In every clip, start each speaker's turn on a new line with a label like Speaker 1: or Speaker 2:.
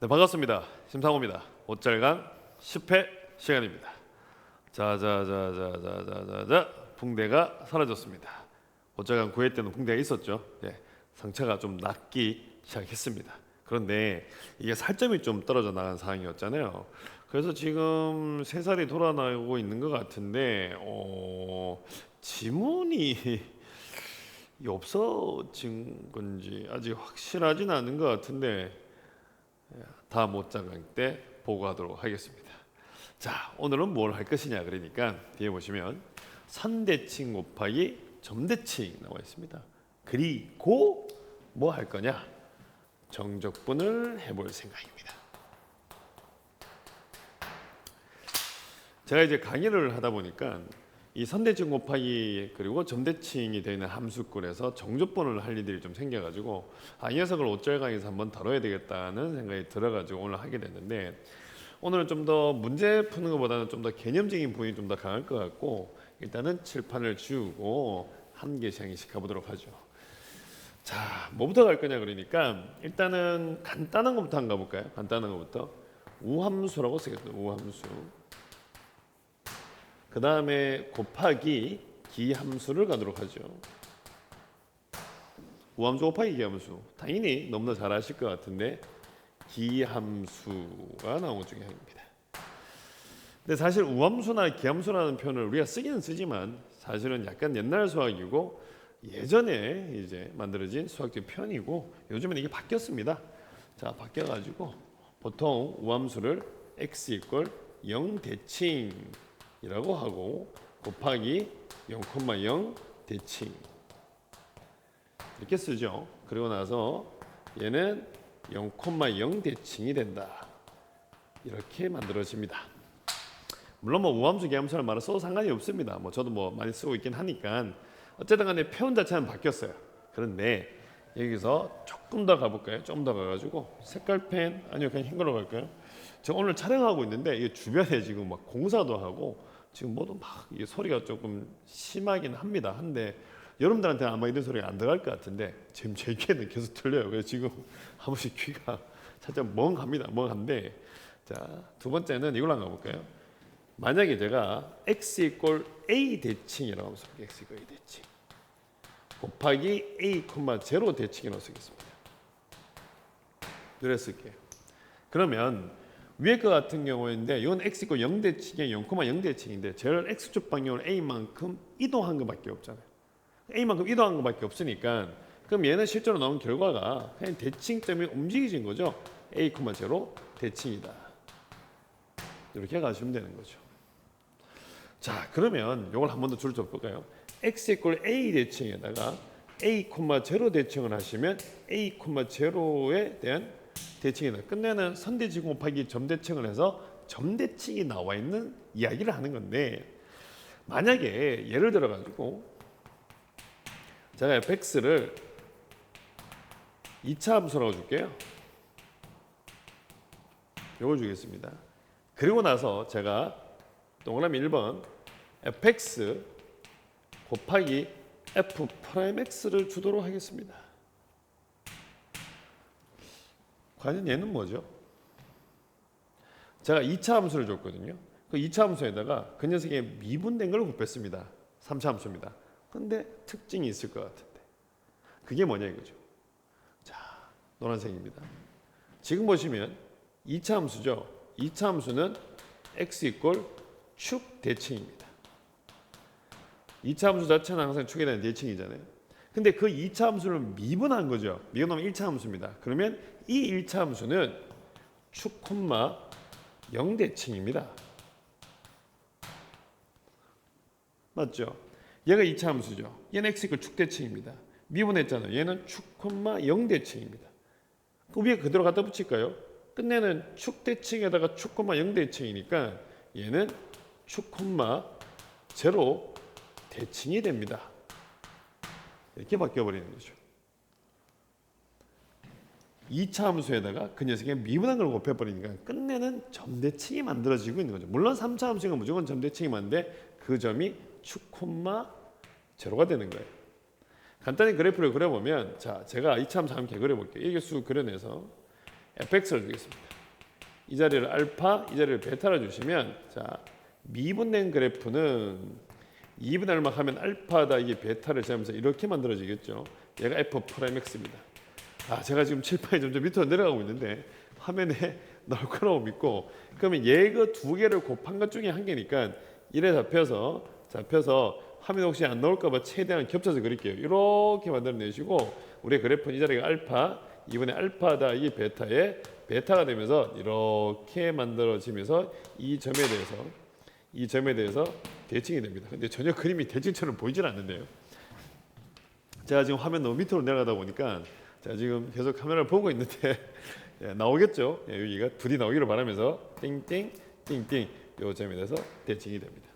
Speaker 1: 네, 반갑습니다. 심상호입니다. 옷잘강 10회 시간입니다. 자자자자자자자자 붕대가 사라졌습니다. 옷잘강 9회 때는 붕대가 있었죠. 네, 상처가 좀 낫기 시작했습니다. 그런데 이게 살점이 좀 떨어져 나간 상황이었잖아요. 그래서 지금 새살이 돌아나오고 있는 것 같은데 지문이 없어진 건지 아직 확실하진 않은 것 같은데 다음 옷장강 때 보고하도록 하겠습니다. 자, 오늘은 뭘 할 것이냐 그러니까 뒤에 보시면 선대칭 곱하기 점대칭 나와 있습니다. 그리고 뭐 할 거냐? 정적분을 해볼 생각입니다. 제가 이제 강의를 하다 보니까 이 선대칭 곱하기 그리고 점대칭이 되어 있는 함수꼴에서 정적분을 할 일들이 좀 생겨가지고 이 녀석을 옷잘강에서 한번 다뤄야 되겠다는 생각이 들어가지고 오늘 하게 됐는데, 오늘은 좀 더 문제 푸는 것보다는 좀 더 개념적인 부분이 좀 더 강할 것 같고 일단은 칠판을 지우고 한 개씩 가보도록 하죠. 자, 뭐부터 갈 거냐 그러니까 일단은 간단한 것부터 한번 가볼까요? 간단한 것부터 우함수라고 쓰겠습니다. 우함수. 그 다음에 곱하기 기함수를 가도록 하죠. 우함수 곱하기 기함수 당연히 너무나 잘 아실 것 같은데 기함수가 나온 것 중에 하나입니다. 근데 사실 우함수나 기함수라는 표현을 우리가 쓰기는 쓰지만 사실은 약간 옛날 수학이고 예전에 이제 만들어진 수학적 표현이고 요즘은 이게 바뀌었습니다. 자, 바뀌어가지고 보통 우함수를 x = 0 대칭 이라고 하고 곱하기 0,0 대칭 이렇게 쓰죠. 그리고 나서 얘는 0,0 대칭이 된다 이렇게 만들어집니다. 물론 뭐 우함수 기함수라는 말을 써도 상관이 없습니다. 뭐 저도 뭐 많이 쓰고 있긴 하니까 어쨌든 간에 표현 자체는 바뀌었어요. 그런데 여기서 조금 더 가볼까요? 좀 더 가가지고 색깔펜 아니요 그냥 흰 걸로 갈까요? 제가 오늘 촬영하고 있는데 이 주변에 지금 막 공사도 하고 지금 모두 막 이 소리가 조금 심하긴 합니다. 한데 여러분들한테는 아마 이런 소리가 안 들어갈 것 같은데 지금 제 귀에는 계속 들려요. 그래서 지금 한 번씩 귀가 살짝 멍합니다. 멍한데, 자, 두 번째는 이걸로 한번 가볼까요? 만약에 제가 x = a 대칭이라고 하면서 x = a 대칭 곱하기 a, 0 대칭이라고 쓰겠습니다. 이래 쓸게요. 그러면 위에 거 같은 경우인데 이건 x = 0 대칭에 0,0 대칭인데 제를 x축 방향으로 a만큼 이동한 것밖에 없잖아요. a만큼 이동한 것밖에 없으니까 그럼 얘는 실제로 나온 결과가 그냥 대칭점이 움직여진 거죠. a, 0 대칭이다. 이렇게 가시면 되는 거죠. 자, 그러면 이걸 한 번 더 줄여 볼까요? x = a 대칭에다가 a, 0 대칭을 하시면 a, 0에 대한 대칭이다. 끝내는 선대칭 곱하기 점대칭을 해서 점대칭이 나와 있는 이야기를 하는 건데, 만약에 예를 들어 가지고 제가 fx를 2차 함수라고 줄게요. 이걸 주겠습니다. 그리고 나서 제가 동그라미 1번 fx 곱하기 f'x를 주도록 하겠습니다. 과연 얘는 뭐죠? 제가 2차 함수를 줬거든요. 그 2차 함수에다가 그 녀석의 미분된 걸 곱했습니다. 3차 함수입니다. 근데 특징이 있을 것 같은데 그게 뭐냐 이거죠. 자, 노란색입니다. 지금 보시면 2차 함수죠. 2차 함수는 x = 축 대칭입니다. 2차 함수 자체는 항상 축에 대한 대칭이잖아요. 근데 그 2차 함수를 미분한 거죠. 미분하면 1차 함수입니다. 그러면 이 1차 함수는 축, 0 대칭입니다. 맞죠? 얘가 2차 함수죠. 얘는 x = 축 대칭입니다. 미분했잖아요. 얘는 축, 0 대칭입니다. 그 위에 그대로 갖다 붙일까요? 끝내는 축 대칭에다가 축, 0 대칭이니까 얘는 축, 0 대칭이 됩니다. 이렇게 바뀌어버리는 거죠. 2차 함수에다가 그 녀석의 미분한 걸 곱해버리니까 끝내는 점대칭이 만들어지고 있는 거죠. 물론 3차 함수가 무조건 점대칭이 맞는데 그 점이 축, 0가 되는 거예요. 간단히 그래프를 그려보면, 자, 제가 2차 함수 함께 그려볼게요. 이게 쑥 그려내서 fx를 주겠습니다. 이 자리를 알파, 이 자리를 베타를 주시면 자 미분된 그래프는 2분의 얼마 하면 알파다 이게 베타를 재면서 이렇게 만들어지겠죠. 얘가 f 프라임 x입니다. 제가 지금 칠판이 점점 밑으로 내려가고 있는데 화면에 나올 거라고 믿고 그러면 얘가 두 개를 곱한 것 중에 한 개니까 이래 잡혀서 화면 혹시 안 나올까 봐 최대한 겹쳐서 그릴게요. 이렇게 만들어내시고 우리의 그래프는 이 자리가 알파 2분의 알파다 이게 베타에 베타가 되면서 이렇게 만들어지면서 이 점에 대해서 대칭이 됩니다. 근데 전혀 그림이 대칭처럼 보이질 않는데요. 제가 지금 화면 너무 밑으로 내려가다 보니까 제가 지금 계속 카메라를 보고 있는데 나오겠죠? 여기가 둘이 나오기를 바라면서 띵띵 띵띵 요 점에 대해서 대칭이 됩니다.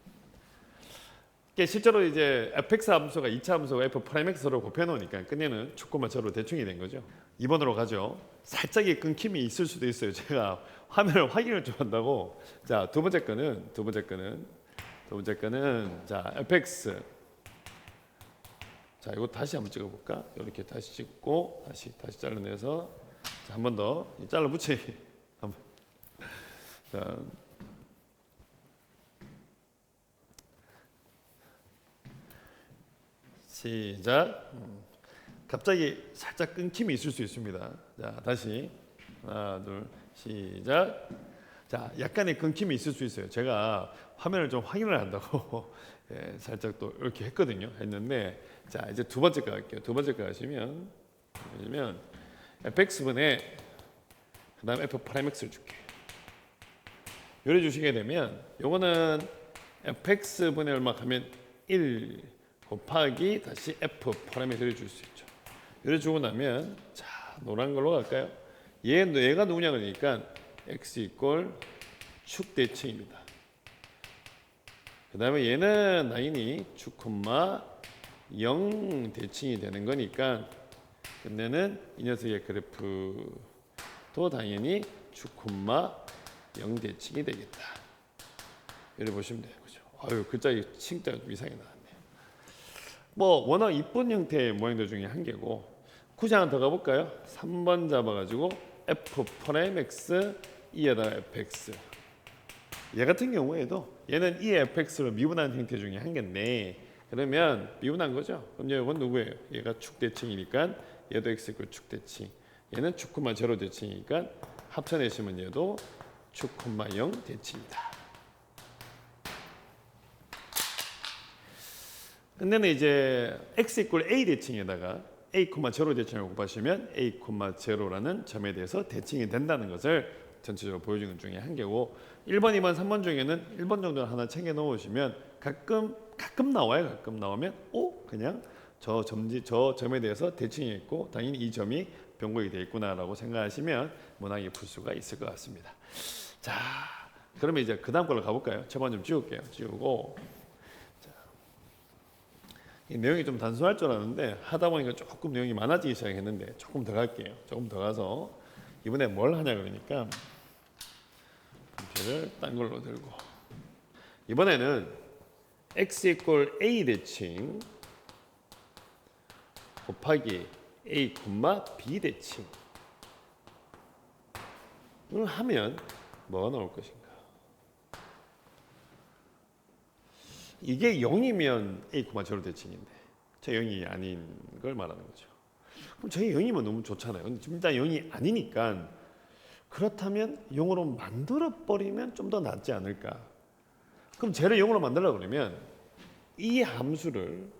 Speaker 1: 실제로 이제 fx 함수가 2차 함수가 f 프라임 x로 곱해 놓으니까 끝내는 축구만 저로 대충이 된 거죠. 2번으로 가죠. 살짝의 끊김이 있을 수도 있어요. 제가 화면을 확인을 좀 한다고. 자, 두 번째 거는 자, fx. 자, 이거 다시 한번 찍어 볼까? 이렇게 다시 찍고 다시 잘라내서 한 번 더 잘라 붙이기. 한번. 자. 시작. 갑자기 살짝 끊김이 있을 수 있습니다. 자, 다시 하나, 둘, 시작. 자, 약간의 끊김이 있을 수 있어요. 제가 화면을 좀 확인을 한다고 살짝 또 이렇게 했는데, 자, 이제 두 번째 거 할게요. 두 번째 거 하시면 fx분의 그다음 f 프라임 x를 줄게요. 요래 주시게 되면 요거는 fx분의 얼마 하면 1 곱하기 다시 f 프라임 x를 줄 수 있죠. 이래 주고 나면 자 노란 걸로 갈까요? 얘가 누구냐 그러니까 x 이꼴 축 대칭입니다. 그 다음에 얘는 당연히 축 콤마 0 대칭이 되는 거니까 끝내는 이 녀석의 그래프도 당연히 축 콤마 0 대칭이 되겠다. 이렇게 보시면 돼요. 그죠? 글자가 칭자가 좀 이상하게 나왔네요. 뭐 워낙 이쁜 형태의 모양들 중에 한 개고 굳이 하나 더 가볼까요? 3번 잡아가지고 f 프라임 x e에다가 fx. 얘 같은 경우에도 얘는 e fx로 미분한 형태 중에 한 개인데 그러면 미분한 거죠. 그럼 이건 누구예요? 얘가 축대칭이니까 얘도 x 이꼴 축대칭. 얘는 축 콤마 0 대칭이니까 합쳐내시면 얘도 축 콤마 0 대칭이다. 근데는 이제 x 이꼴 a 대칭에다가 a, 0 대칭을 곱하시면 a, 0라는 점에 대해서 대칭이 된다는 것을 전체적으로 보여주는 중에 한 개고 1번, 2번, 3번 중에는 1번 정도는 하나 챙겨 놓으시면 가끔 나와요. 가끔 나오면 그냥 저 점에 대해서 대칭이 있고 당연히 이 점이 변곡이 되어 있구나라고 생각하시면 무난하게 풀 수가 있을 것 같습니다. 자, 그러면 이제 그 다음 걸로 가볼까요? 저번 좀 지울게요. 지우고 이 내용이 좀 단순할 줄 알았는데 하다 보니까 조금 내용이 많아지기 시작했는데 조금 더 갈게요. 조금 더 가서 이번에 뭘 하냐 그러니까 문제를 딴 걸로 들고 이번에는 x 이꼴 a 대칭 곱하기 a, b 대칭을 하면 뭐가 나올 것인가? 이게 0이면 a, 0 대칭인데 저 0이 아닌 걸 말하는 거죠. 그럼 저게 0이면 너무 좋잖아요. 근데 지금 일단 0이 아니니까 그렇다면 0으로 만들어버리면 좀 더 낫지 않을까. 그럼 쟤를 0으로 만들려고 그러면 이 함수를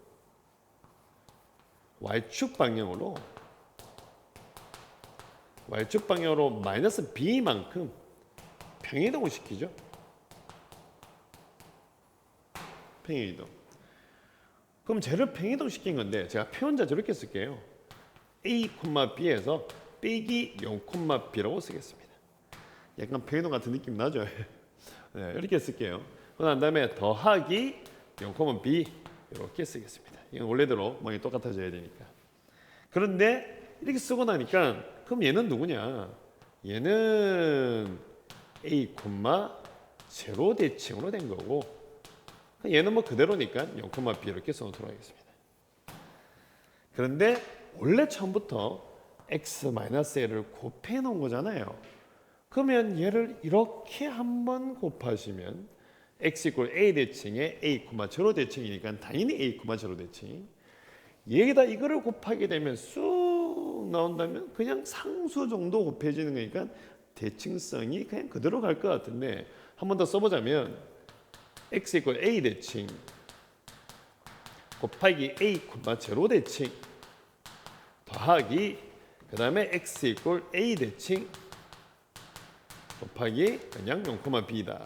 Speaker 1: y축 방향으로 마이너스 b만큼 평행이동을 시키죠. 평행이동. 그럼 쟤를 평행이동 시킨 건데 제가 표현자 저렇게 쓸게요. a, b에서 빼기 0, b라고 쓰겠습니다. 약간 평행이동 같은 느낌 나죠? 네, 이렇게 쓸게요. 그런 다음에 더하기 0, b 이렇게 쓰겠습니다. 이건 원래대로 모양이 똑같아져야 되니까. 그런데 이렇게 쓰고 나니까 그럼 얘는 누구냐? 얘는 a, 0 대칭으로 된 거고 얘는 뭐 그대로니까 0, b 이렇게 써놓도록 하겠습니다. 그런데 원래 처음부터 x-l을 곱해 놓은 거잖아요. 그러면 얘를 이렇게 한번 곱하시면 x 이퀄 a 대칭에 a, 제로 대칭이니까 당연히 a, 제로 대칭. 여기다 이거를 곱하게 되면 쑥 나온다면 그냥 상수 정도 곱해지는 거니까 대칭성이 그냥 그대로 갈 것 같은데 한 번 더 써보자면 x 이퀄 a 대칭 곱하기 a, 제로 대칭 더하기 그 다음에 x 이퀄 a 대칭 곱하기 그냥 0,b다.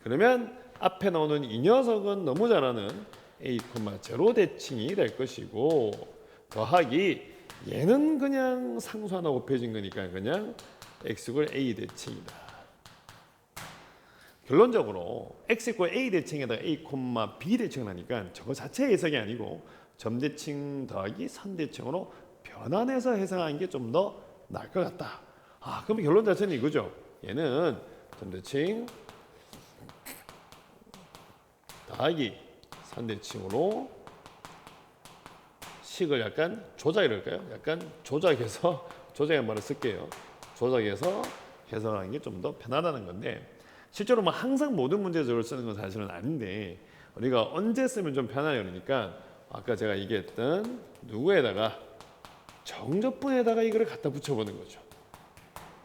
Speaker 1: 그러면 앞에 나오는 이 녀석은 너무 잘 아는 a, 제로 대칭이 될 것이고 더하기 얘는 그냥 상수 하나 곱해진 거니까 그냥 x 이퀄 a 대칭이다. 결론적으로 x 이퀄 a 대칭에다가 a, b 대칭을 하니까 저거 자체의 해석이 아니고 점 대칭 더하기 선 대칭으로 변환해서 해석하는 게 좀 더 나을 것 같다. 그럼 결론 자체는 이거죠. 얘는 점 대칭 더하기 선 대칭으로 식을 약간 조작이랄까요? 약간 조작의 말을 쓸게요. 조작해서 해석하는 게 좀 더 편하다는 건데 실제로 뭐 항상 모든 문제에 저걸 쓰는 건 사실은 아닌데 우리가 언제 쓰면 좀 편하냐 그러니까 아까 제가 얘기했던 누구에다가 정적분에다가 이거를 갖다 붙여보는 거죠.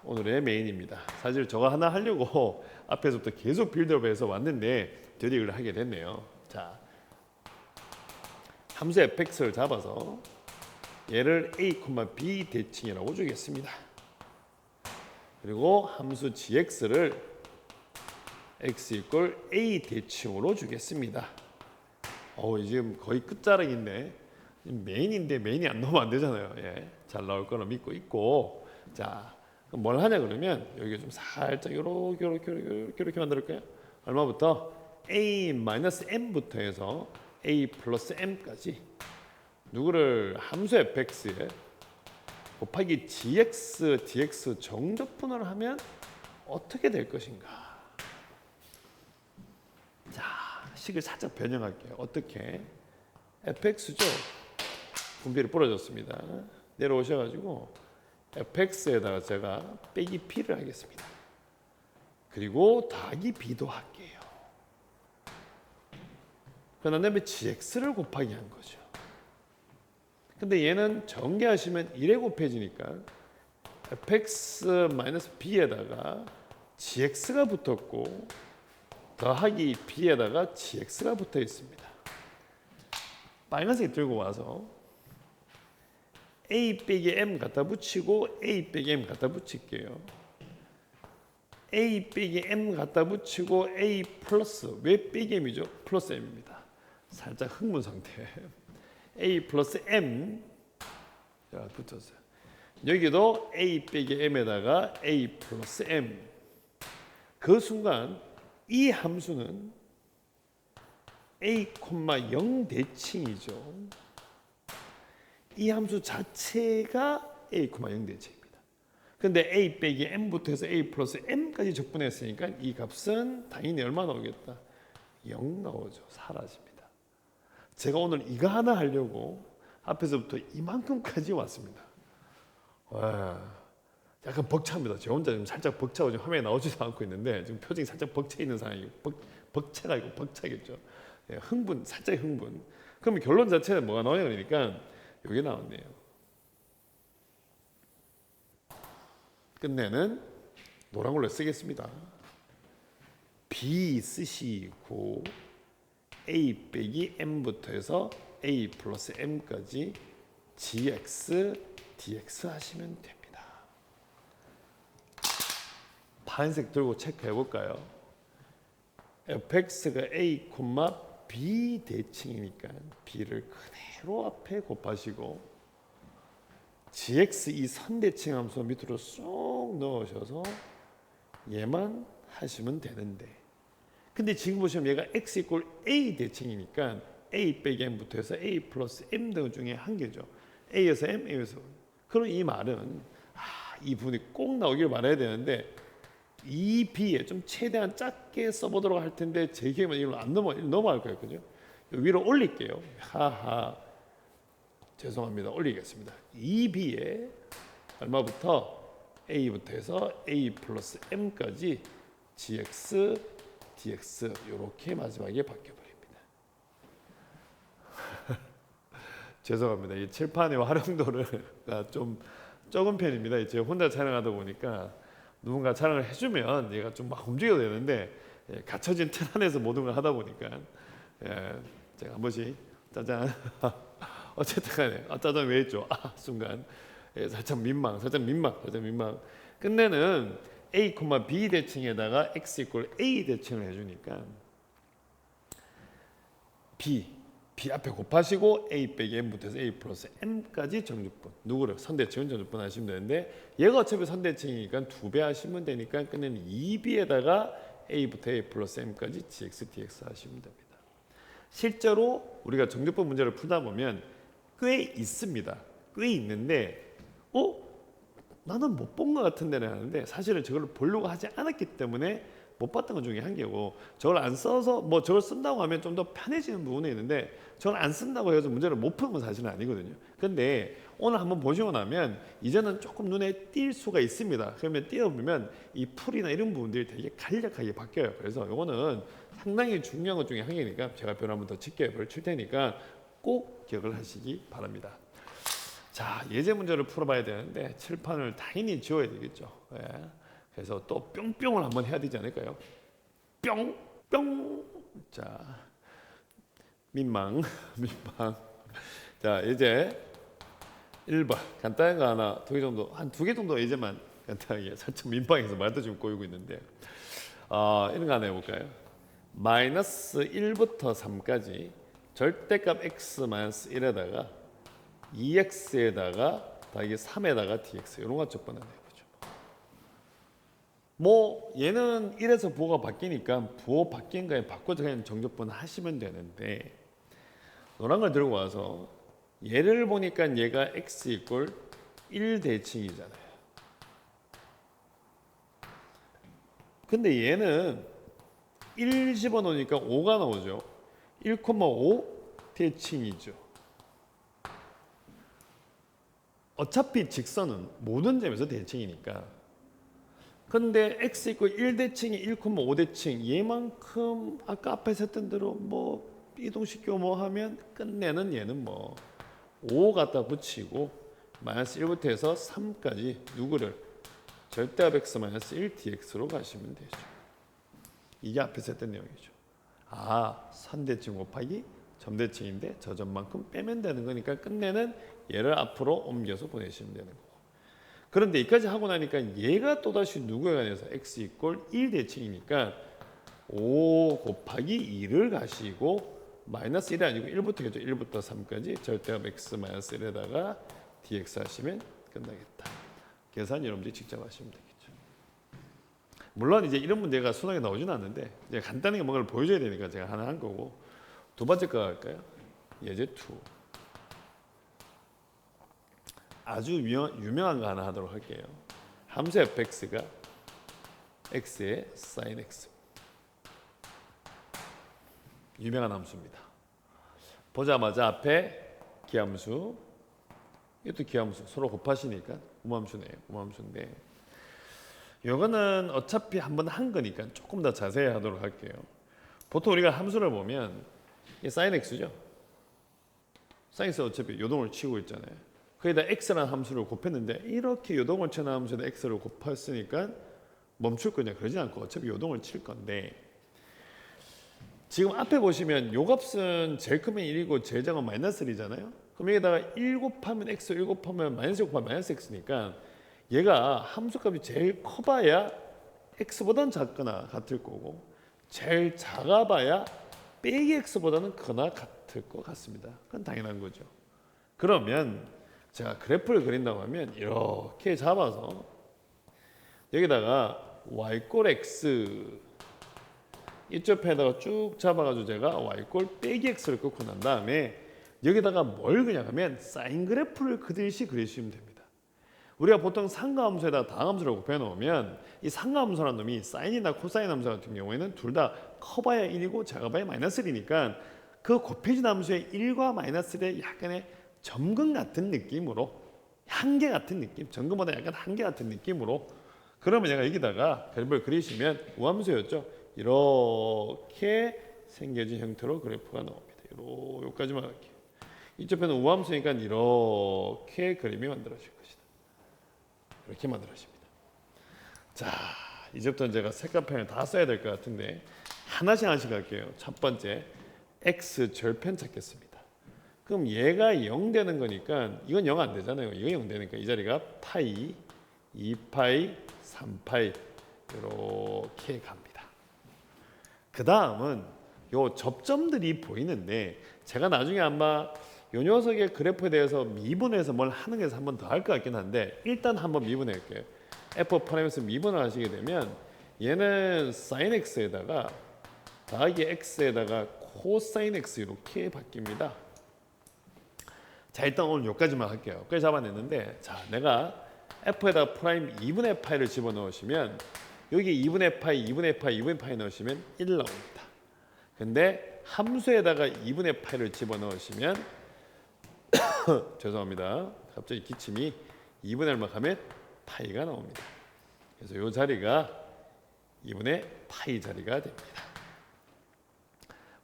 Speaker 1: 오늘의 메인입니다. 사실 저거 하나 하려고 앞에서부터 계속 빌드업해서 왔는데 드디어 이걸 하게 됐네요. 자, 함수 fx를 잡아서 얘를 a, b 대칭이라고 주겠습니다. 그리고 함수 gx를 x 이퀄 a 대칭으로 주겠습니다. 지금 거의 끝자락인데 메인인데 메인이 안 나오면 안 되잖아요. 예, 잘 나올 거라 믿고 있고 자, 그럼 뭘 하냐 그러면 여기 좀 살짝 이렇게 만들까요? 얼마부터? a-m부터 해서 a 플러스 m까지 누구를 함수 fx에 곱하기 gx, dx 정적분을 하면 어떻게 될 것인가? 자, 식을 살짝 변형할게요. 어떻게? fx죠. 분비를 뿌려줬습니다. 내려오셔가지고 fx에다가 제가 빼기 p를 하겠습니다. 그리고 더하기 b도 할게요. 그런 다음에 gx를 곱하기 한 거죠. 근데 얘는 전개하시면 1에 곱해지니까 fx-b에다가 gx가 붙었고 더하기 b에다가 gx가 붙어 있습니다. 빨간색 들고 와서 a 빼기 m 갖다 붙이고 a 빼기 m 갖다 붙일게요. a 빼기 m 갖다 붙이고 a 플러스 왜 빼기 m이죠? 플러스 m입니다. 살짝 흥분 상태. a 플러스 m 자 붙었어요. 여기도 a 빼기 m에다가 a 플러스 m. 그 순간 이 함수는 a, 0 대칭이죠. 이 함수 자체가 a, 0 대칭입니다. 근데 a 빼기 m부터 해서 a 플러스 m까지 적분했으니까 이 값은 당연히 얼마 나오겠다? 0 나오죠. 사라집니다. 제가 오늘 이거 하나 하려고 앞에서부터 이만큼까지 왔습니다. 약간 벅찹니다. 저 혼자 지금 살짝 벅차고 지금 화면에 나오지도 않고 있는데 지금 표정이 살짝 벅차 있는 상황이고 벅차가 아니고 벅차겠죠. 예, 흥분, 살짝 흥분. 그러면 결론 자체는 뭐가 나오냐 그러니까 여기 나왔네요. 끝내는 노란 걸로 쓰겠습니다. B 쓰시고 A 빼기 M부터 해서 A 플러스 M까지 GX, DX 하시면 됩니다. 파란색 들고 체크해 볼까요? fx가 A, B 대칭이니까 B를 그대로 앞에 곱하시고 gx 이 선대칭 함수 밑으로 쏙 넣으셔서 얘만 하시면 되는데 근데 지금 보시면 얘가 x 이퀄 a 대칭이니까 a 빼기 m부터 해서 a 플러스 m 등 중에 한 개죠. a에서 m, a에서 그럼 이 말은 이 부분이 꼭 나오길 말해야 되는데 이 b에 좀 최대한 작게 써보도록 할 텐데 제 기억에는 이걸 안 넘어갈 거예요. 그죠? 위로 올릴게요. 하하. 죄송합니다. 올리겠습니다. 이 b에 얼마부터? a부터 해서 a 플러스 m까지 gx, dx 이렇게 마지막에 바뀌어버립니다. 죄송합니다. 이 칠판의 활용도를 좀 적은 편입니다. 제가 혼자 촬영하다 보니까 누군가 촬영을 해주면 얘가 좀 막 움직여야 되는데 갇혀진 틀 안에서 모든 걸 하다 보니까 제가 한 번씩 짜잔 어쨌든 간에 짜잔 왜 했죠? 순간 살짝 민망. 끝내는 a, b 대칭에다가 x 이퀄 a 대칭을 해주니까 b 앞에 곱하시고 a 빼기 m부터 해서 a 플러스 m까지 정육분. 누구를? 선대칭은 정육분 하시면 되는데 얘가 어차피 선대칭이니까 2배 하시면 되니까 끝내는 2b에다가 a부터 a 플러스 m까지 gx, dx 하시면 됩니다. 실제로 우리가 정육분 문제를 풀다 보면 꽤 있습니다. 꽤 있는데 나는 못 본 것 같은데는 하는데 사실은 저걸 보려고 하지 않았기 때문에 못 봤던 것 중에 한 개고 저걸 안 써서 뭐 저걸 쓴다고 하면 좀 더 편해지는 부분이 있는데 저걸 안 쓴다고 해서 문제를 못 푸는 건 사실은 아니거든요. 근데 오늘 한번 보시고 나면 이제는 조금 눈에 띌 수가 있습니다. 그러면 띄어보면 이 풀이나 이런 부분들이 되게 간략하게 바뀌어요. 그래서 이거는 상당히 중요한 것 중에 한 개니까 제가 별 한번 더 칠게요. 칠 테니까 꼭 기억을 하시기 바랍니다. 자, 예제 문제를 풀어봐야 되는데 칠판을 당연히 지워야 되겠죠. 그래서 또 뿅뿅을 한번 해야 되지 않을까요? 뿅뿅. 자, 민망. 자, 이제 1번 간단한 거 하나, 2개 정도, 한 2개 정도 예제만 간단하게 살짝 민망해서 말도 좀 꼬이고 있는데 이런 거 하나 해볼까요? 마이너스 1부터 3까지 절대값 x 마이너스 1에다가 2x에다가 더하기 3에다가 dx 이런 거 첫 번째 해보죠. 뭐 얘는 1에서 부호가 바뀌니까 부호 바뀐 거에 바꿔서 그냥 정적분 하시면 되는데 노란 걸 들고 와서 얘를 보니까 얘가 x 이퀄 1 대칭이잖아요. 근데 얘는 1 집어넣으니까 5가 나오죠. 1,5 대칭이죠. 어차피 직선은 모든 점에서 대칭이니까. 근데 x 이퀄 1대칭이 1,5 대칭 얘만큼 아까 앞에서 했던 대로 뭐 이동시키고 뭐 하면 끝내는 얘는 뭐 5 갖다 붙이고 마이너스 1부터 해서 3까지 누구를 절대값 x 마이너스 1 dx로 가시면 되죠. 이게 앞에서 했던 내용이죠. 선대칭 곱하기 점대칭인데 저 점만큼 빼면 되는 거니까 끝내는 얘를 앞으로 옮겨서 보내시면 되는 거고. 그런데 여기까지 하고 나니까 얘가 또다시 누구에 관해서 x 이퀄 1 대칭이니까 5 곱하기 2를 가시고 마이너스 1이 아니고 1부터 해죠. 1부터 3까지 절대값 x 마이너스 1에다가 dx 하시면 끝나겠다. 계산 여러분들이 직접 하시면 되겠죠. 물론 이제 이런 문제가 수능에 나오지는 않는데 이제 간단하게 뭔가를 보여줘야 되니까 제가 하나 한 거고. 두 번째 거 할까요? 예제 2. 아주 유명한 거 하나 하도록 할게요. 함수 fx가 x의 sin x. 유명한 함수입니다. 보자마자 앞에 기함수, 이것도 기함수 서로 곱하시니까 우함수네요. 우함수인데 이거는 어차피 한번 한 거니까 조금 더 자세히 하도록 할게요. 보통 우리가 함수를 보면 이게 sin x죠. sin x 어차피 요동을 치고 있잖아요. 거기다 x라는 함수를 곱했는데 이렇게 요동을 치는 함수에다 x를 곱했으니까 멈출 거냐? 그러지 않고 어차피 요동을 칠 건데 지금 앞에 보시면 요 값은 제일 크면 1이고 제일 작은 마이너스 1이잖아요. 그럼 여기다가 1 곱하면 x, 1 곱하면 마이너스 1 곱하면 마이너스 x니까 얘가 함수값이 제일 커봐야 x보다는 작거나 같을 거고 제일 작아봐야 빼기 x보다는 크거나 같을 것 같습니다. 그건 당연한 거죠. 그러면 제가 그래프를 그린다고 하면 이렇게 잡아서 여기다가 y꼴 x 이쪽 편에다가 쭉 잡아가지고 제가 y꼴 빼기 x를 끄고 난 다음에 여기다가 뭘 그냐면 사인 그래프를 그듯이 그리시면 됩니다. 우리가 보통 상가함수에다가 다항함수를 곱해놓으면 이 상가함수라는 놈이 사인이나 코사인 함수 같은 경우에는 둘 다 커봐야 1이고 작아봐야 마이너스 1이니까 그 곱해진 함수의 1과 마이너스 1의 약간의 점근 같은 느낌으로 한계 같은 느낌, 정근보다 약간 한계 같은 느낌으로. 그러면 얘가 여기다가 그래프를 그리시면 우함수였죠. 이렇게 생겨진 형태로 그래프가 나옵니다. 여기까지만 할게요. 이쪽 편은 우함수니까 이렇게 그림이 만들어질 것이다. 이렇게 만들어집니다. 자, 이제부터는 제가 색깔펜을 다 써야 될 것 같은데 하나씩 할게요. 첫 번째, x 절편 찾겠습니다. 그럼 얘가 0 되는 거니까 이건 0 안 되잖아요. 이거 0 되니까 이 자리가 파이, 2파이, 3파이 이렇게 갑니다. 그 다음은 요 접점들이 보이는데 제가 나중에 아마 요 녀석의 그래프에 대해서 미분해서 뭘 하는 게서 한 번 더 할 것 같긴 한데 일단 한번 미분해 볼게요. f 프라임에서 미분을 하시게 되면 얘는 sin x에다가 더하기 x에다가 코사인 x 이렇게 바뀝니다. 자, 일단 오늘 여기까지만 할게요. 여기까지 잡아냈는데 자, 내가 f에다 프라임 2분의 파이를 집어넣으시면 여기 2분의 파이, 2분의 파이, 2분의 파이 넣으시면 1 나옵니다. 근데 함수에다가 2분의 파이를 집어넣으시면 죄송합니다. 갑자기 기침이 2분의 얼마 하면 파이가 나옵니다. 그래서 이 자리가 2분의 파이 자리가 됩니다.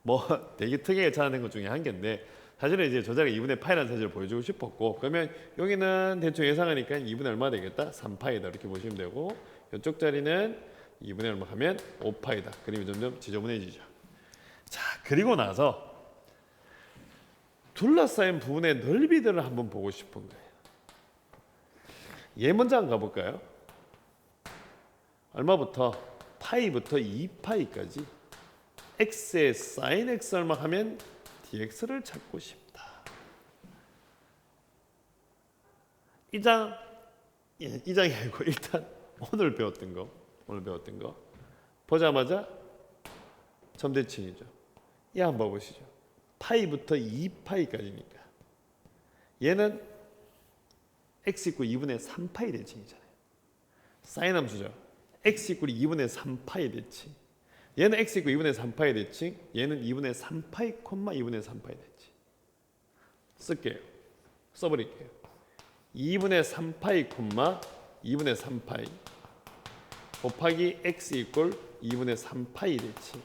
Speaker 1: 뭐 되게 특이하게 찾아낸 것 중에 한 개인데 사실은 이제 저 자리가 2분의 파이라는 사실을 보여주고 싶었고 그러면 여기는 대충 예상하니까 2분의 얼마 되겠다? 3파이다 이렇게 보시면 되고 이쪽 자리는 2분의 얼마 하면 5파이다. 그림이 점점 지저분해지죠. 자, 그리고 나서 둘러싸인 부분의 넓이들을 한번 보고 싶은 거예요. 얘 먼저 한번 가볼까요? 얼마부터? 파이부터 2파이까지 x의 sin x 얼마 하면 dx를 찾고 싶다. 이 장이 아니고 일단 오늘 배웠던 거 보자마자 점대칭이죠. 얘 한번 봐보시죠. 파이부터 2파이까지니까 얘는 x 이퀄 2분의 3파이 대칭이잖아요. 사인 함수죠. x 이퀄 2분의 3파이 대칭. 얘는 x 이퀄 2분의 3파이 대칭. 얘는 2분의 3파이, 2분의 3파이 대칭. 쓸게요. 써버릴게요. 2분의 3파이, 2분의 3파이 곱하기 x 이퀄 2분의 3파이 대칭.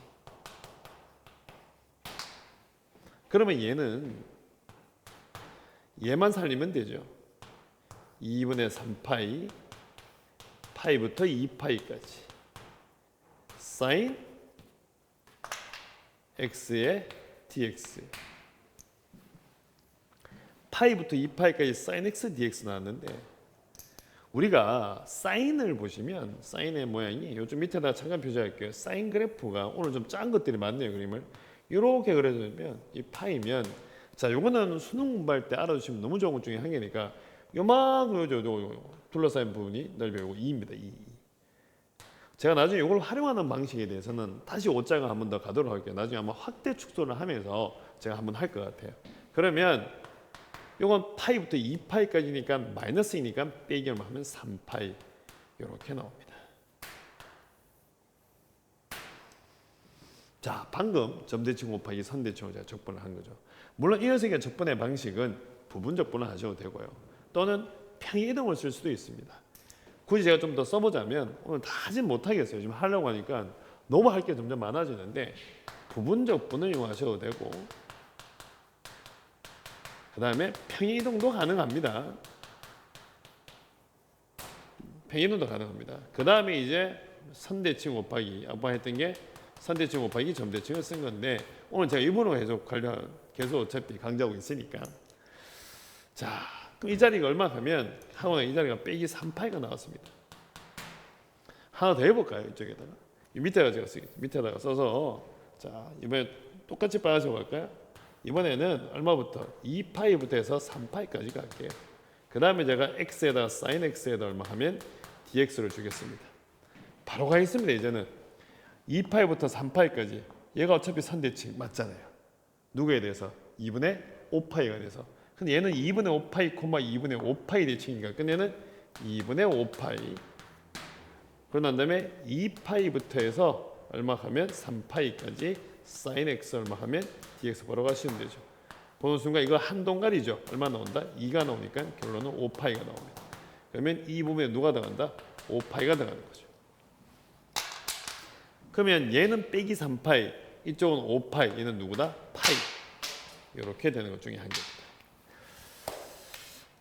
Speaker 1: 그러면 얘만 살리면 되죠. 2분의 3파이, 파이부터 2파이까지 sin x의 dx. 파이부터 2파이까지 sin x dx 나왔는데 우리가 사인을 보시면 사인의 모양이 요즘 밑에다 잠깐 표시할게요. 사인 그래프가 오늘 좀 짠 것들이 많네요. 그림을 이렇게 그려주면 이 파이면 자, 요거는 수능 공부할 때 알아두시면 너무 좋은 것 중에 한 개니까 요만큼 둘러싸인 부분이 넓이고 2입니다. 2. 제가 나중에 이걸 활용하는 방식에 대해서는 다시 5자가 한 번 더 가도록 할게요. 나중에 아마 확대 축소를 하면서 제가 한번 할 것 같아요. 그러면 요건 파이부터 2파이까지니까 마이너스이니까 빼기 얼마 하면 3파이 이렇게 나옵니다. 자, 방금 점대칭 곱하기 선대칭으로 제가 적분을 한 거죠. 물론 이 녀석의 적분의 방식은 부분 적분을 하셔도 되고요. 또는 평이이동을 쓸 수도 있습니다. 굳이 제가 좀 더 써보자면 오늘 다 하진 못하겠어요. 지금 하려고 하니까 너무 할 게 점점 많아지는데 부분 적분을 이용하셔도 되고 그 다음에 평이이동도 가능합니다. 평이이동도 가능합니다. 그 다음에 이제 선대칭 곱하기 아까 했던 게 선대칭 곱하기 점대칭을 쓴 건데 오늘 제가 일본어 계속 어차피 강조하고 있으니까 자, 그럼 이 자리가 얼마 하면 하고는 이 자리가 빼기 3파이가 나왔습니다. 하나 더 해볼까요? 이쪽에다가 이 밑에다가 제가 쓰겠습니다. 밑에다가 써서 자, 이번에 똑같이 빨아서 갈까요? 이번에는 얼마부터? 2파이부터 해서 3파이까지 갈게요. 그 다음에 제가 x에다가 sin x에다 얼마 하면 dx를 주겠습니다. 바로 가겠습니다. 이제는 2파이부터 3파이까지 얘가 어차피 선대칭 맞잖아요. 누구에 대해서? 2분의 5파이가 돼서. 근데 얘는 2분의 5파이, 2분의 5파이 대칭이니까 끝내는 2분의 5파이. 그러고 난 다음에 2파이부터 해서 얼마 하면 3파이까지 sin x 얼마 하면 dx 바로 가시면 되죠. 보는 순간 이거 한 동갈이죠. 얼마 나온다? 2가 나오니까 결론은 5파이가 나옵니다. 그러면 이 부분에 누가 들어간다? 5파이가 들어가는 거죠. 그러면 얘는 빼기 3파이, 이쪽은 5파이, 얘는 누구다? 파이. 이렇게 되는 것 중에 한 개입니다.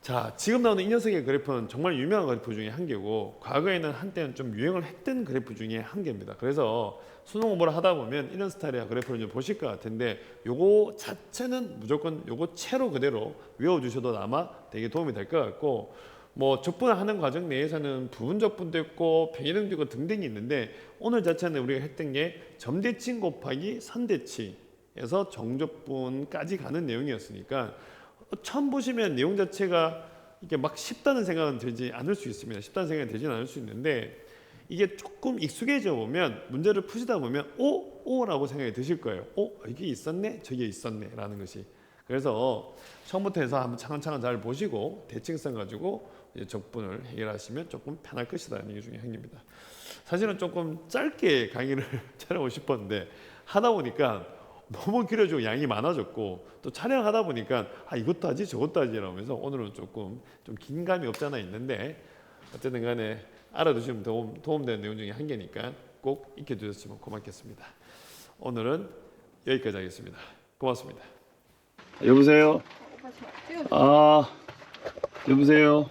Speaker 1: 자, 지금 나오는 이 녀석의 그래프는 정말 유명한 그래프 중에 한 개고, 과거에는 한때는 좀 유행을 했던 그래프 중에 한 개입니다. 그래서 수능 공부를 하다 보면 이런 스타일의 그래프를 좀 보실 것 같은데, 요거 자체는 무조건 요거 채로 그대로 외워주셔도 아마 되게 도움이 될 것 같고, 뭐 적분하는 과정 내에서는 부분 적분도 있고 변이등도 있고 등등이 있는데, 오늘 자체는 우리가 했던 게 점대칭 곱하기 선대치에서 정적분까지 가는 내용이었으니까 처음 보시면 내용 자체가 이게 막 쉽다는 생각은 들지 않을 수 있습니다. 쉽다는 생각이 들지는 않을 수 있는데, 이게 조금 익숙해져 보면 문제를 푸시다 보면 오라고 생각이 드실 거예요. 이게 있었네, 저게 있었네 라는 것이. 그래서 처음부터 해서 한번 차근차근 잘 보시고 대칭성 가지고 이제 적분을 해결하시면 조금 편할 것이라는 게 중에 한 개입니다. 사실은 조금 짧게 강의를 촬영하고 싶었는데 하다 보니까 너무 길어지고 양이 많아졌고, 또 촬영하다 보니까 이것도 하지 저것도 하지 이러면서 오늘은 조금 좀 긴감이 없잖아 있는데, 어쨌든 간에 알아두시면 도움되는 내용 중에 한 개니까 꼭 익혀두셨으면 고맙겠습니다. 오늘은 여기까지 하겠습니다. 고맙습니다. 여보세요? 여보세요?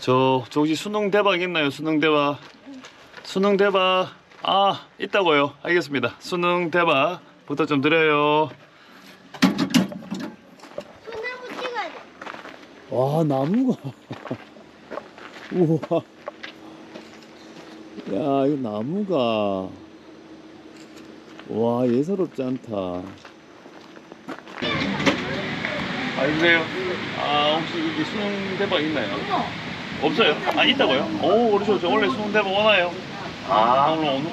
Speaker 1: 저 혹시 수능 대박 있나요? 수능 대박. 수능 대박. 있다고요? 알겠습니다. 수능 대박 부탁 좀 드려요.
Speaker 2: 손나무 찍어야 돼.
Speaker 3: 와, 나무가. 우와. 야, 이거 나무가. 와, 예사롭지 않다.
Speaker 1: 여보세요? 혹시 여기 수능 대박 있나요? 없어요? 있다고요? 그렇죠. 저 원래 수능 대박 오나요?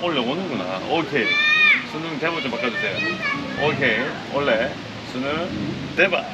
Speaker 1: 원래 오는구나. 오케이. 수능 대박 좀 바꿔주세요. 오케이. 원래 수능 대박.